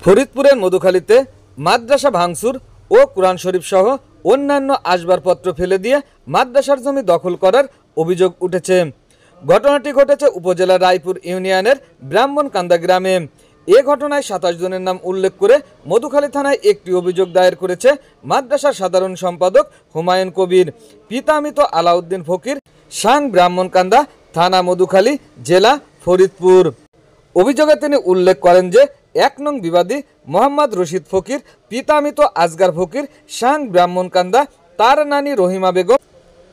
ফরিদপুরের মধুখালীতে মাদ্রাসা ভাঙচুর ও কুরআন শরীফ সহ অন্যান্য আসবাবপত্র ফেলে দিয়ে মাদ্রাসার জমি দখল করার অভিযোগ উঠেছে। ঘটনাটি ঘটেছে উপজেলার রায়পুর ইউনিয়নের ব্রাহ্মণকান্দা গ্রামে। এ ঘটনায় 27 জনের নাম উল্লেখ করে মধুখালী থানায় একটি অভিযোগ দায়ের করেছে মাদ্রাসার সাধারণ সম্পাদক হুমায়ুন কবির, পিতা মৃত আলাউদ্দিন ফকির, সাং ব্রাহ্মণকান্দা, থানা মধুখালী, জেলা ফরিদপুর। অভিযোগে তিনি উল্লেখ করেন যে 1 নং বিবাদী মোহাম্মদ রশিদ ফকির, পিতা মৃত আজগার ফকির, সাং ব্রাহ্মণকান্দা, তার নানি রহিমা বেগম,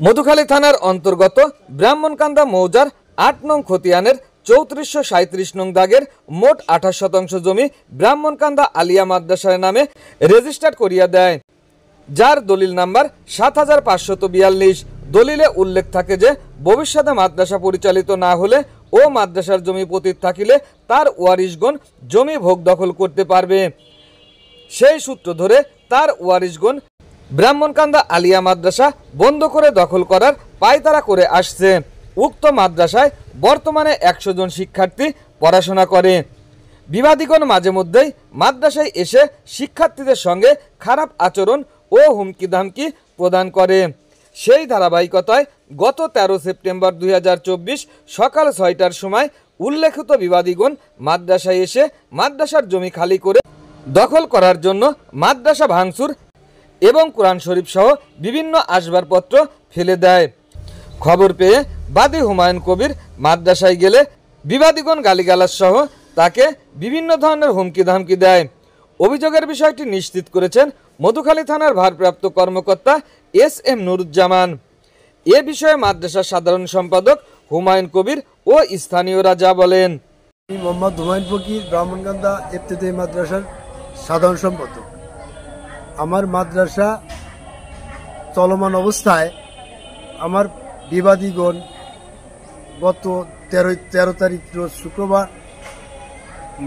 মধুখালী থানার অন্তর্গত ব্রাহ্মণকান্দা মৌজার 8 নং খতিয়ানের 3437 নং দাগের মোট 28% জমি ব্রাহ্মণকান্দা আলিয়া মাদ্রাসার নামে রেজিস্টার করিয়া দেয়, যার দলিল নাম্বার 7542। দলিলে উল্লেখ থাকে যে ভবিষ্যতে মাদ্রাসা পরিচালিত না হলে ও মাদ্রাসার জমি পতিত থাকিলে তার ওয়ারিশগণ জমি ভোগ দখল করতে পারবে। সেই সূত্র ধরে তার ওয়ারিশগণ ব্রাহ্মণকান্দা আলিয়া মাদ্রাসা বন্ধ করে দখল করার পায়তারা করে আসছে। উক্ত মাদ্রাসায় বর্তমানে 100 জন শিক্ষার্থী পড়াশোনা করে। বিবাদীগণ মাঝে মধ্যেই মাদ্রাসায় এসে শিক্ষার্থীদের সঙ্গে খারাপ আচরণ ও হুমকি ধামকি প্রদান করে। সেই ধারাবাহিকতায় গত 13 সেপ্টেম্বর 2024 সকাল 6টার সময় উল্লেখিত বিবাদীগণ মাদ্রাসায় এসে মাদ্রাসার জমি খালি করে দখল করার জন্য মাদ্রাসা ভাঙচুর এবং কোরআন শরীফ সহ বিভিন্ন আসবাবপত্র ফেলে দেয়। খবর পেয়ে বাদী হুমায়ুন কবির মাদ্রাসায় গেলে বিবাদীগণ গালিগালাজ সহ তাকে বিভিন্ন ধরনের হুমকি ধামকি দেয়। অভিযোগের বিষয়টি নিশ্চিত করেছেন মধুখালী থানার ভারপ্রাপ্ত কর্মকর্তা SM নুরুজ্জামান। এ বিষয়ে মাদ্রাসার সাধারণ সম্পাদক হুমায়ুন কবির ও স্থানীয়রা যা বলেন। আমি মোহাম্মদ হুমায়ুন ফকির, ব্রাহ্মণকান্দা ইফতেদায়ী মাদ্রাসার সাধারণ সম্পাদক। আমার মাদ্রাসা চলমান অবস্থায় আমার বিবাদীগণ গত 13 তারিখ রোজ শুক্রবার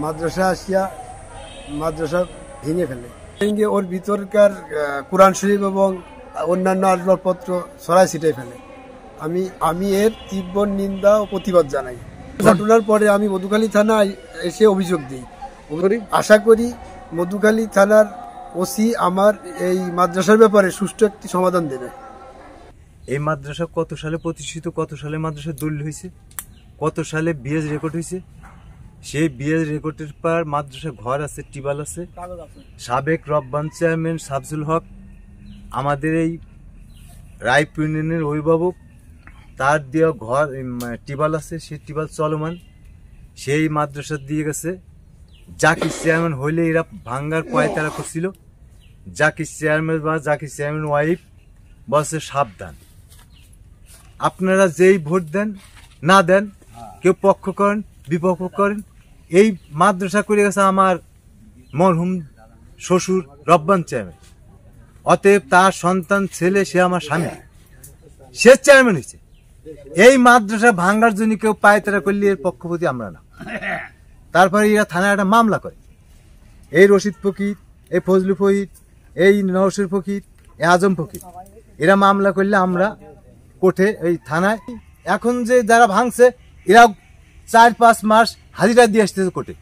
মাদ্রাসা আসিয়া মাদ্রাসা ভেঙে ফেলে। ওর ভিতরকার কোরআন শরীফ এবং অন্যান্য আসবাবপত্র ছড়াই ছিটাই ফেলে। আমি এর তীব্র নিন্দা ও প্রতিবাদ জানাই। ঘটনার পরে আমি মধুখালী থানায় এসে অভিযোগ দিই। আশা করি মধুখালী থানার ওসি আমার এই মাদ্রাসার ব্যাপারে সুষ্ঠু একটি সমাধান দেবে। এই মাদ্রাসা কত সালে প্রতিষ্ঠিত, কত সালে মাদ্রাসা দলিল হয়েছে, কত সালে বিএস রেকর্ড হয়েছে, সেই বিএস রেকর্ডের পর মাদ্রাসা ঘর আছে, টিবাল আছে। সাবেক রব্বান চেয়ারম্যান শামসুল হক আমাদের এই রায়পুর ইউনিয়নের অভিভাবক, তার দেওয়া ঘর টিবাল আছে, সেই টিবাল চলমান, সেই মাদ্রাসা দিয়ে গেছে। জাকির চেয়ারম্যান হইলে এরা ভাঙ্গার পায়তারা করছিল। জাকির চেয়ারম্যান বা জাকির চেয়ারম্যান ওয়াইফ বলছে সাবধান, আপনারা যেই ভোট দেন না দেন, কেউ পক্ষ করেন বিপক্ষ করেন, এই মাদ্রাসা করে গেছে আমার মরহুম শ্বশুর রব্বান চেয়ারম্যান। অতএব তার সন্তান ছেলে, সে আমার স্বামী, সে চেয়ারম্যান হয়েছে। এই মাদ্রাসা ভাঙ্গার জন্য কেউ পায়তারা করলে এর পক্ষপাতী আমরা না। তারপরে এরা থানায় একটা মামলা করে। এই রশিদ ফকির, এই ফজলু ফকির, এই নওশির ফকির, এই আজম ফকির, এরা মামলা করলে আমরা কোর্টে এই থানায়। এখন যে যারা ভাঙছে এরা 4-5 মাস হাজিরা দিয়ে আসতেছে কোর্টে।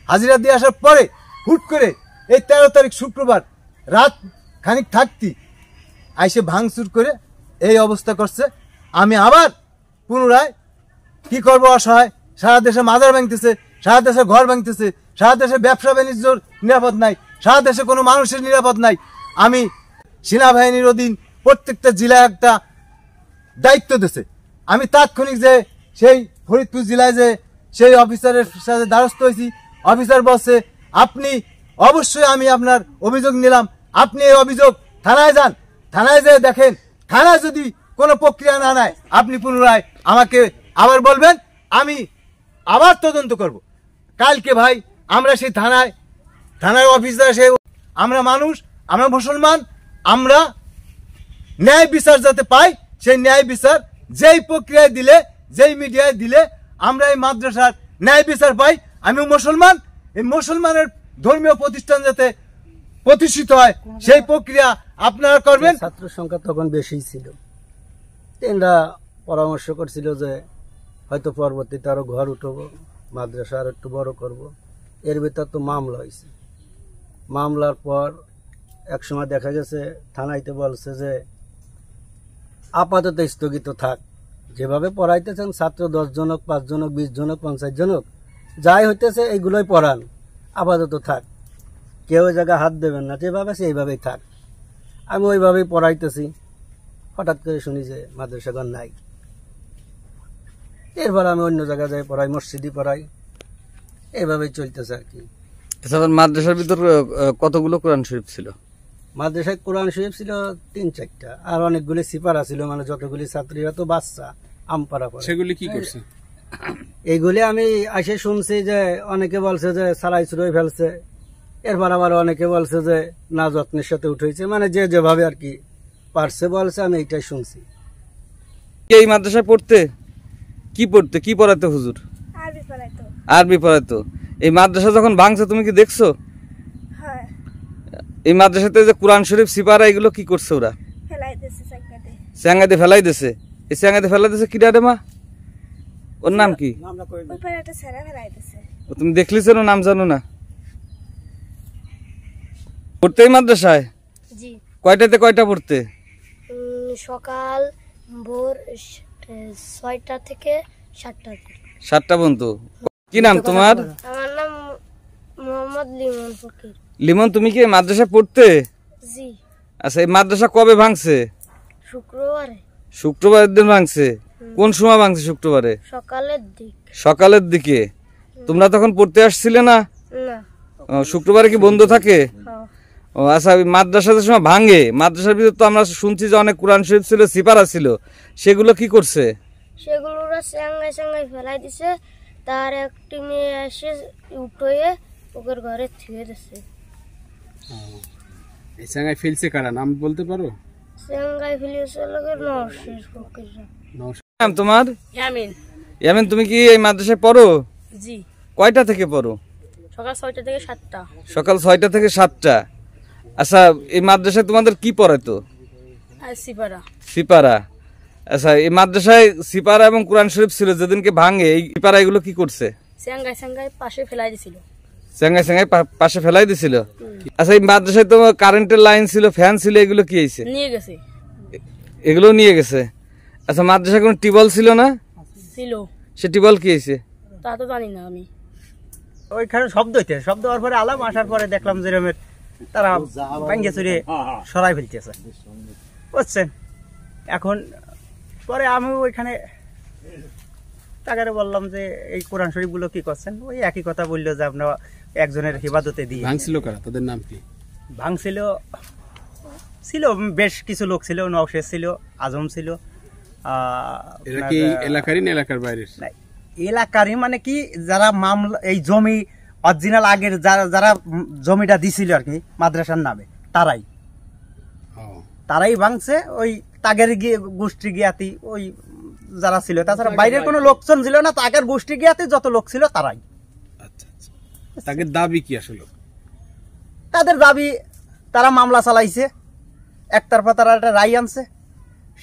হাজিরা দিয়ে আসার পরে হুট করে এই 13 তারিখ শুক্রবার রাত খানিক থাকতি আইসে ভাঙচুর করে এই অবস্থা করছে। আমি আবার পুনরায় কি করবো, অসহায়। সারা দেশে মাজার ভাঙতেছে, সারা দেশে ঘর ভাঙতেছে, সারা দেশে ব্যবসা বাণিজ্যর নিরাপদ নাই, সারা দেশে কোনো মানুষের নিরাপদ নাই। আমি সেনাবাহিনীর অধীন প্রত্যেকটা জেলায় একটা দায়িত্ব দিয়েছে। আমি তাৎক্ষণিক যে সেই ফরিদপুর জেলায় যে সেই অফিসারের সাথে দ্বারস্থ হয়েছি। অফিসার বলছে আপনি অবশ্যই, আমি আপনার অভিযোগ নিলাম, আপনি এই অভিযোগ থানায় যান, থানায় যেয়ে দেখেন, থানায় যদি কোনো প্রক্রিয়া না নেয় আপনি পুনরায় আমাকে আবার বলবেন, আমি আবার তদন্ত করব। কালকে ভাই আমরা সেই থানার অফিসার, সে আমরা মানুষ, আমরা মুসলমান, আমরা ন্যায় বিচার যাতে পাই, সেই ন্যায় বিচার যেই প্রক্রিয়ায় দিলে, যেই মিডিয়ায় দিলে আমরা এই মাদ্রাসার ন্যায় বিচার পাই। আমি মুসলমান, এই মুসলমানের ধর্মীয় প্রতিষ্ঠান যাতে প্রতিষ্ঠিত হয় সেই প্রক্রিয়া আপনারা করবেন। ছাত্র সংখ্যা তখন বেশি ছিল, এরা পরামর্শ করছিল যে হয়তো পরবর্তীতে আরো ঘর উঠবো, মাদ্রাসা আর একটু বড় করব। এর ভিতর তো মামলা হয়েছে। মামলার পর একসময় দেখা গেছে থানাইতে বলছে যে আপাতত স্থগিত থাক, যেভাবে পড়াইতেছেন ছাত্র 10 জনক 5 জনক 20 জনক 50 জনক যাই হইতেছে এইগুলোই পড়ান, আপাতত থাক, কেউ ওই জায়গায় হাত দেবেন না, যেভাবে সেইভাবেই থাক। আমি ওইভাবেই পড়াইতেছি, হঠাৎ করে শুনি যে মাদ্রাসাগণ নাই। এরপর আমি অন্য জায়গায় যাই পড়াই, মসজিদে পড়াই, এইভাবেই চলতেছে আর কি। মাদ্রাসার ভিতর কতগুলো কোরআন শরীফ ছিল? মাদ্রাসায় কোরআন শরীফ ছিল 3-4টা, আর অনেকগুলি সিপারা ছিল, মানে যতগুলি ছাত্রীরা তো বাচ্চা আমপাড়া পড়ে। সেগুলি কি করছে? এইগুলি আমি এসে শুনছি যে অনেকে বলছে যে সারাই চুরোই ফেলছে, এরপর আবার অনেকে বলছে যে না যত্নের সাথে উঠেছে, মানে যে যেভাবে আর কি পারছে বলছে, আমি এইটাই শুনছি। এই মাদ্রাসায় পড়তে কি পড়াতো হুজুর? আরবি পড়াতো। এই মাদ্রাসা যখন ভাঙছে তুমি কি দেখছো? এই মাদ্রাসাতে যে কোরআন শরীফ সিপারা এগুলো কি করছে ওরা? চ্যাঙ্গাতে ফেলাই দিছে। এই চ্যাঙ্গাতে ফেলাই দিছে কিডা রে মা? ওর নাম কি? তুমি দেখলিস ওর নাম জানো না? পড়তে এই মাদ্রাসায়? জি। কয়টাতে কয়টা পড়তে? সকাল ভোর 6টা থেকে 7টা। 7টা পর্যন্ত। কি নাম তোমার? আমার নাম মোহাম্মদ লিমন ফকির। লিমন, তুমি কি এই মাদ্রাসায় পড়তে? জি। আচ্ছা, এই মাদ্রাসা কবে ভাঙছে? শুক্রবারে। শুক্রবারের দিন ভাঙছে। কোন সময় ভাঙছে শুক্রবারে? সকালের দিকে। তোমরা তখন পড়তে আসছিলে না? না। শুক্রবারে কি বন্ধ থাকে? ও আচ্ছা, মাদ্রাসা যে সময় ভাঙে, মাদ্রাসার ভিতর তো আমরা শুনছি যে অনেক কোরআন শরীফ ছিল, সিপারা ছিল, সেগুলো কি করছে? সেগুলো ওরা চ্যাঙ্গাই ফেলাই দিছে, তার একটি মেয়ে এসে উঠে ওদের ঘরে থুয়ে দিছে। এই চ্যাঙ্গাই ফেলছে কারা, নাম বলতে পারো? চ্যাঙ্গাই ফেলেছে লোকের নরসির ফকিররা। নাম তোমার? ইয়ামিন। ইয়ামিন, তুমি কি এই মাদ্রাসায় পড়ো? জি। কয়টা থেকে পড়ো? সকাল 6টা থেকে 7টা। সকাল 6টা থেকে 7টা। আচ্ছা, এই মাদ্রাসায় তোমাদের কি পড়াতো? সিপারা। আচ্ছা, এই মাদ্রাসায় সিপারা এবং কোরআন শরীফ ছিল, যেদিনকে ভাঙে এই সিপারা এগুলো কি করছে? চ্যাঙ্গাই পাশে ফেলাই দিছিল। চ্যাঙ্গাই পাশে ফেলাই দিছিল। আচ্ছা, এই মাদ্রাসায় তো কারেন্টের লাইন ছিল, ফ্যান ছিল, এগুলো কি হয়েছে? নিয়ে গেছে। এগুলো নিয়ে গেছে। আচ্ছা, মাদ্রাসায় কোনো টিউবওয়েল ছিল না? ছিল। সে টিউবওয়েল কি হয়েছে? তা তো জানি না আমি। ওইখানে শব্দ হওয়ার পরে আলাম, আসার পরে দেখলাম যে তারা ভাঙ্গে চুরে সরাই ফেলতেছে, বুঝছেন। এখন পরে আমি ওইখানে তাকে বললাম যে এই কোরআন শরীফ গুলো কি করছেন? ওই একই কথা বললো যে আপনার একজনের হিবাদতে দিয়ে। ভাঙছিল কারা, তাদের নাম কি? ছিল বেশ কিছু লোক ছিল, নওশের ছিল, আজম ছিল। এরা কি এলাকারই না এলাকার বাইরের? এলাকারই, মানে কি যারা মামলা এই জমি অরিজিনাল আগের যারা জমিটা দিছিল আর কি মাদ্রাসার নামে, তারাই ভাঙছে। ওই তাগের গোষ্ঠী গিয়াতি ওই যারা ছিল, তাছাড়া বাইরের কোনো লোকজন ছিল না। তাগের গোষ্ঠী গিয়াতি যত লোক ছিল তারাই। আচ্ছা, তাদের দাবি কি আসলে? তাদের দাবি, তারা মামলা চালাইছে, একতরফা তারা একটা রায় আনছে,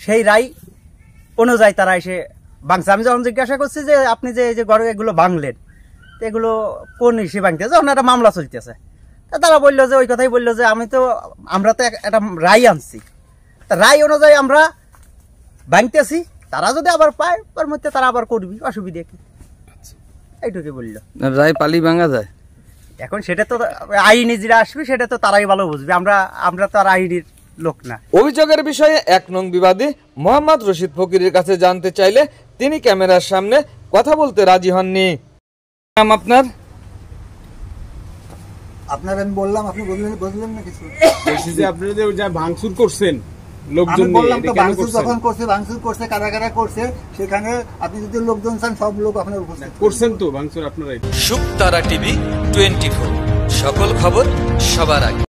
সেই রায় অনুযায়ী তারা এসে ভাঙছে। আমি যখন জিজ্ঞাসা করছি যে আপনি যে এই যে ঘরে এগুলো ভাঙলেন, এগুলো কোন হিসেবে ভাঙতেছে, যখন একটা মামলা চলতেছে, তারা বললো যে ওই কথাই বললো যে আমরা তো একটা রায় আনছি, রায় অনুযায়ী আমরা ভাঙতেছি, তারা যদি আবার পায় ওর মধ্যে তারা আবার করবি, অসুবিধা কি? এইটুকু বললো। রায় পালি ভাঙা যায়? এখন সেটা তো আইনি যেটা আসবে সেটা তো তারাই ভালো বুঝবে, আমরা তো আর আইনির লোক না। অভিযোগের বিষয়ে 1 নং বিবাদী মোহাম্মদ রশিদ ফকিরের কাছে জানতে চাইলে তিনি ক্যামেরার সামনে কথা বলতে রাজি হননি। নাম আপনার? আমি বললাম, আপনি বুঝলেন না কিছু? বলছি যে আপনি যে যা ভাঙচুর করছেন লোকজন ভাঙচুর করছে কারা কারা করছে, সেখানে আপনি যদি লোকজন চান সব লোক আপনার উপস্থিত করছেন তো ভাঙচুর আপনারাই। শুকতারা টিভি 24, সকল খবর সবার আগে।